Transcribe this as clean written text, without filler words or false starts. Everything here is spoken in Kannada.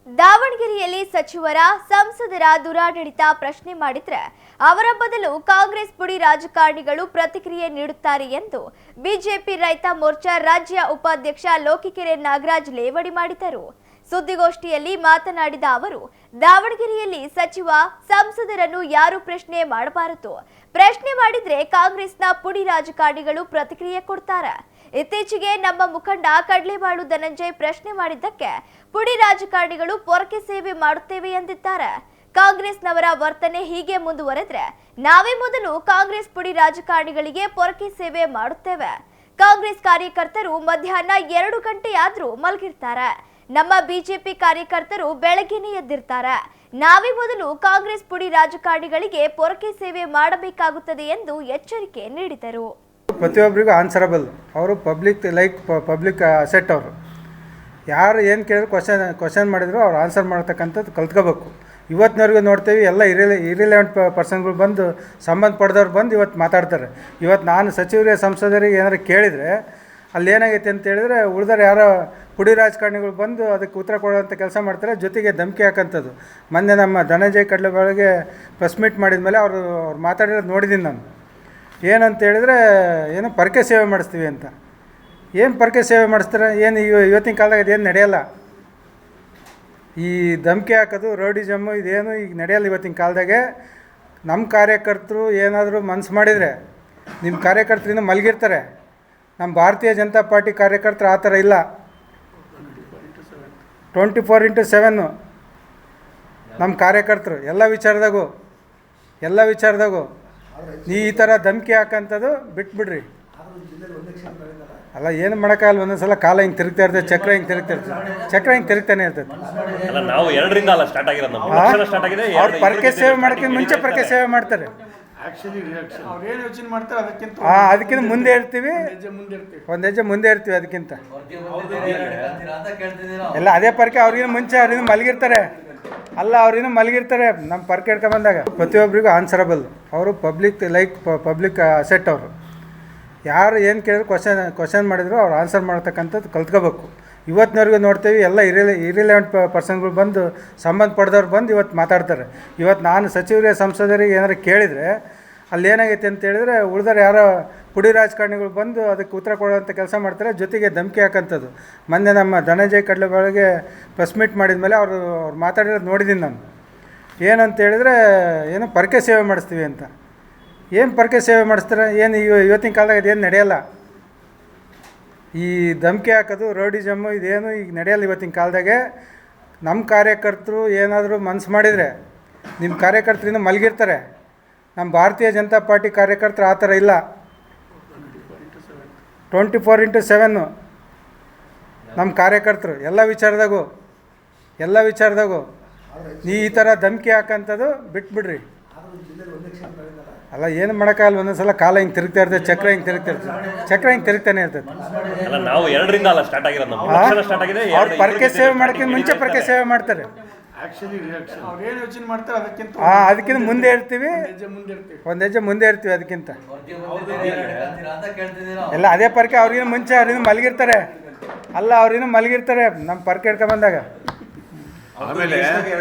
ದಾವಣಗೆರೆಯಲ್ಲಿ ಸಚಿವರ ಸಂಸದರ ದುರಾಡಳಿತ ಪ್ರಶ್ನೆ ಮಾಡಿದ್ರೆ ಅವರ ಬದಲು ಕಾಂಗ್ರೆಸ್ ಪುಡಿ ರಾಜಕಾರಣಿಗಳು ಪ್ರತಿಕ್ರಿಯೆ ನೀಡುತ್ತಾರೆ ಎಂದು ಬಿಜೆಪಿ ರೈತ ಮೋರ್ಚಾ ರಾಜ್ಯ ಉಪಾಧ್ಯಕ್ಷ ಲೋಕಿಕೆರೆ ನಾಗರಾಜ್ ಲೇವಡಿ ಮಾಡಿದರು. ಸುದ್ದಿಗೋಷ್ಠಿಯಲ್ಲಿ ಮಾತನಾಡಿದ ಅವರು, ದಾವಣಗೆರೆಯಲ್ಲಿ ಸಚಿವ ಸಂಸದರನ್ನು ಯಾರು ಪ್ರಶ್ನೆ ಮಾಡಬಾರದು. ಪ್ರಶ್ನೆ ಮಾಡಿದ್ರೆ ಕಾಂಗ್ರೆಸ್ನ ಪುಡಿ ರಾಜಕಾರಣಿಗಳು ಪ್ರತಿಕ್ರಿಯೆ ಕೊಡ್ತಾರೆ. ಇತ್ತೀಚೆಗೆ ನಮ್ಮ ಮುಖಂಡ ಕಡ್ಲೆಬಾಳು ಧನಂಜಯ್ ಪ್ರಶ್ನೆ ಮಾಡಿದ್ದಕ್ಕೆ ಪುಡಿ ರಾಜಕಾರಣಿಗಳು ಪೊರಕೆ ಸೇವೆ ಮಾಡುತ್ತೇವೆ ಎಂದಿದ್ದಾರೆ. ಕಾಂಗ್ರೆಸ್ನವರ ವರ್ತನೆ ಹೀಗೆ ಮುಂದುವರೆದ್ರೆ ನಾವೇ ಮೊದಲು ಕಾಂಗ್ರೆಸ್ ಪುಡಿ ರಾಜಕಾರಣಿಗಳಿಗೆ ಪೊರಕೆ ಸೇವೆ ಮಾಡುತ್ತೇವೆ. ಕಾಂಗ್ರೆಸ್ ಕಾರ್ಯಕರ್ತರು ಮಧ್ಯಾಹ್ನ 2 ಗಂಟೆಯಾದ್ರೂ ಮಲಗಿರ್ತಾರೆ. ನಮ್ಮ ಬಿಜೆಪಿ ಕಾರ್ಯಕರ್ತರು ಬೆಳಗ್ಗೆನೇ ಎದ್ದಿರ್ತಾರೆ. ನಾವೇ ಮೊದಲು ಕಾಂಗ್ರೆಸ್ ಪುಡಿ ರಾಜಕಾರಣಿಗಳಿಗೆ ಪೊರಕೆ ಸೇವೆ ಮಾಡಬೇಕಾಗುತ್ತದೆ ಎಂದು ಎಚ್ಚರಿಕೆ ನೀಡಿದರು. ಪ್ರತಿಯೊಬ್ಬರಿಗೂ ಆನ್ಸರಬಲ್. ಅವರು ಪಬ್ಲಿಕ್ ಅಸೆಟ್. ಅವರು ಯಾರು ಏನು ಕೇಳಿದ್ರು ಕ್ವಶನ್ ಮಾಡಿದ್ರು ಅವ್ರು ಆನ್ಸರ್ ಮಾಡ್ತಕ್ಕಂಥದ್ದು ಕಲ್ತ್ಕೋಬೇಕು. ಇವತ್ತಿನವರೆಗೂ ನೋಡ್ತೀವಿ, ಎಲ್ಲ ಇರಿಲೆವೆಂಟ್ ಪರ್ಸನ್ಗಳು ಬಂದು ಸಂಬಂಧಪಟ್ಟದವ್ರು ಬಂದು ಇವತ್ತು ಮಾತಾಡ್ತಾರೆ. ಇವತ್ತು ನಾನು ಸಚಿವರಿಗೆ ಸಂಸದರಿಗೆ ಏನಾರು ಕೇಳಿದರೆ ಅಲ್ಲಿ ಏನಾಗೈತೆ ಅಂತ ಹೇಳಿದ್ರೆ ಉಳಿದ್ರೆ ಯಾರೋ ಪುಡಿ ರಾಜಕಾರಣಿಗಳು ಬಂದು ಅದಕ್ಕೆ ಉತ್ತರ ಕೊಡುವಂಥ ಕೆಲಸ ಮಾಡ್ತಾರೆ, ಜೊತೆಗೆ ಧಮಕಿ ಹಾಕೋಂಥದ್ದು. ಮೊನ್ನೆ ನಮ್ಮ ಧನಂಜಯ್ ಕಡ್ಲೆಬಾಳಿಗೆ ಪ್ರೆಸ್ ಮೀಟ್ ಮಾಡಿದ ಮೇಲೆ ಅವ್ರು ಮಾತಾಡಿರೋದು ನೋಡಿದ್ದೀನಿ ನಾನು. ಏನಂತ ಹೇಳಿದ್ರೆ ಏನು ಪರಕೆ ಸೇವೆ ಮಾಡಿಸ್ತೀವಿ ಅಂತ. ಏನು ಪರಕೆ ಸೇವೆ ಮಾಡಿಸ್ತಾರೆ? ಏನು ಇವತ್ತಿನ ಕಾಲದಾಗ ಅದೇನು ನಡೆಯಲ್ಲ. ಈ ಧಮಕಿ ಹಾಕೋದು, ರೌಡಿಸಮ್ಮು ಇದೇನು ಈಗ ನಡೆಯಲ್ಲ ಇವತ್ತಿನ ಕಾಲದಾಗೆ. ನಮ್ಮ ಕಾರ್ಯಕರ್ತರು ಏನಾದರೂ ಮನಸ್ಸು ಮಾಡಿದರೆ ನಿಮ್ಮ ಕಾರ್ಯಕರ್ತರಿಂದ ಮಲಗಿರ್ತಾರೆ. ನಮ್ಮ ಭಾರತೀಯ ಜನತಾ ಪಾರ್ಟಿ ಕಾರ್ಯಕರ್ತರು ಆ ಥರ ಇಲ್ಲ. 24/7 ನಮ್ಮ ಕಾರ್ಯಕರ್ತರು ಎಲ್ಲ ವಿಚಾರದಾಗೂ ಈ ಥರ ಧಮಕಿ ಹಾಕೋಂಥದ್ದು ಬಿಟ್ಬಿಡ್ರಿ. ಅಲ್ಲ, ಏನು ಮಾಡೋಕ್ಕಾಗಲ್ಲ. ಒಂದೊಂದು ಸಲ ಕಾಲ ಹಿಂಗೆ ತಿರುಗ್ತಾ ಇರ್ತದೆ, ಚಕ್ರ ಹಿಂಗೆ ತಿರುಗ್ತಾನೆ ಇರ್ತದೆ. ಅವ್ರು ಪರಕೆ ಸೇವೆ ಮಾಡೋಕ್ಕಿಂತ ಮುಂಚೆ ಪರಕೆ ಸೇವೆ ಮಾಡ್ತಾರೆ. ಅದಕ್ಕಿಂತ ಮುಂದೆ ಇರ್ತೀವಿ, ಒಂದು ಹೆಜ್ಜೆ ಮುಂದೆ ಇರ್ತೀವಿ. ಅದಕ್ಕಿಂತ ಎಲ್ಲ ಅದೇ ಪರಕೆ ಅವ್ರಿಗಿನ ಮುಂಚೆ ಅವ್ರಿಗಿನ ಮಲಗಿರ್ತಾರೆ. ನಮ್ಮ ಪರಕೆ ಹಿಡ್ಕೊಂಬಂದಾಗ ಪ್ರತಿಯೊಬ್ಬರಿಗೂ ಆನ್ಸರಬಲ್. ಅವರು ಪಬ್ಲಿಕ್ ಅಸೆಟ್. ಅವರು ಯಾರು ಏನು ಕೇಳಿದ್ರು ಕ್ವಶನ್ ಮಾಡಿದ್ರು ಅವ್ರು ಆನ್ಸರ್ ಮಾಡ್ತಕ್ಕಂಥದ್ದು ಕಲ್ತ್ಕೋಬೇಕು. ಇವತ್ತಿನವರೆಗೂ ನೋಡ್ತೀವಿ, ಎಲ್ಲ ಇರಿಲೆವೆಂಟ್ ಪರ್ಸನ್ಗಳು ಬಂದು ಸಂಬಂಧಪಟ್ಟದವ್ರು ಬಂದು ಇವತ್ತು ಮಾತಾಡ್ತಾರೆ. ಇವತ್ತು ನಾನು ಸಚಿವರಿಗೆ ಸಂಸದರಿಗೆ ಏನಾರು ಕೇಳಿದರೆ ಅಲ್ಲಿ ಏನಾಗೈತೆ ಅಂತ ಹೇಳಿದ್ರೆ ಉಳಿದ್ರೆ ಯಾರೋ ಪುಡಿ ರಾಜಕಾರಣಿಗಳು ಬಂದು ಅದಕ್ಕೆ ಉತ್ತರ ಕೊಡುವಂಥ ಕೆಲಸ ಮಾಡ್ತಾರೆ, ಜೊತೆಗೆ ಧಮಕಿ ಹಾಕೋಂಥದ್ದು. ಮೊನ್ನೆ ನಮ್ಮ ಧನಂಜಯ್ ಕಡ್ಲೆಬಾಳಿಗೆ ಪ್ರೆಸ್ ಮೀಟ್ ಮಾಡಿದ ಮೇಲೆ ಅವ್ರು ಮಾತಾಡಿರೋದು ನೋಡಿದ್ದೀನಿ ನಾನು. ಏನಂತ ಹೇಳಿದ್ರೆ ಏನು ಪರಕೆ ಸೇವೆ ಮಾಡಿಸ್ತೀವಿ ಅಂತ. ಏನು ಪರಕೆ ಸೇವೆ ಮಾಡಿಸ್ತಾರೆ? ಏನು ಇವತ್ತಿನ ಕಾಲದಾಗ ಅದೇನು ನಡೆಯಲ್ಲ. ಈ ಧಮಕಿ ಹಾಕೋದು, ರೌಡಿಸಮ್ಮು ಇದೇನು ಈಗ ನಡೆಯಲ್ಲ ಇವತ್ತಿನ ಕಾಲದಾಗೆ. ನಮ್ಮ ಕಾರ್ಯಕರ್ತರು ಏನಾದರೂ ಮನಸ್ಸು ಮಾಡಿದರೆ ನಿಮ್ಮ ಕಾರ್ಯಕರ್ತರಿಂದ ಮಲಗಿರ್ತಾರೆ. ನಮ್ಮ ಭಾರತೀಯ ಜನತಾ ಪಾರ್ಟಿ ಕಾರ್ಯಕರ್ತರು ಆ ಥರ ಇಲ್ಲ. 24/7 ನಮ್ಮ ಕಾರ್ಯಕರ್ತರು ಎಲ್ಲ ವಿಚಾರದಾಗೂ ಈ ಥರ ಧಮಕಿ ಹಾಕೋಂಥದ್ದು ಬಿಟ್ಬಿಡ್ರಿ. ಅಲ್ಲ, ಏನು ಮಾಡೋಕ್ಕಾಗಲ್ಲ. ಒಂದೊಂದು ಸಲ ಕಾಲ ಹಿಂಗೆ ತಿರುಗ್ತಾ ಇರ್ತದೆ, ಚಕ್ರ ಹಿಂಗೆ ತಿರುಗ್ತಾನೆ ಇರ್ತದೆ. ಅವ್ರು ಪರಕೆ ಸೇವೆ ಮಾಡೋಕ್ಕಿಂತ ಮುಂಚೆ ಪರಕೆ ಸೇವೆ ಮಾಡ್ತಾರೆ. ಅದಕ್ಕಿಂತ ಮುಂದೆ ಇರ್ತೀವಿ, ಒಂದು ಹೆಜ್ಜೆ ಮುಂದೆ ಇರ್ತೀವಿ. ಅದಕ್ಕಿಂತ ಎಲ್ಲ ಅದೇ ಪರಕೆ ಅವ್ರಿಗಿನ ಮುಂಚೆ ಅವ್ರಿಗಿನ ಮಲಗಿರ್ತಾರೆ. ನಮ್ಮ ಪರಕೆ ಹಿಡ್ಕೊಂಬಂದಾಗ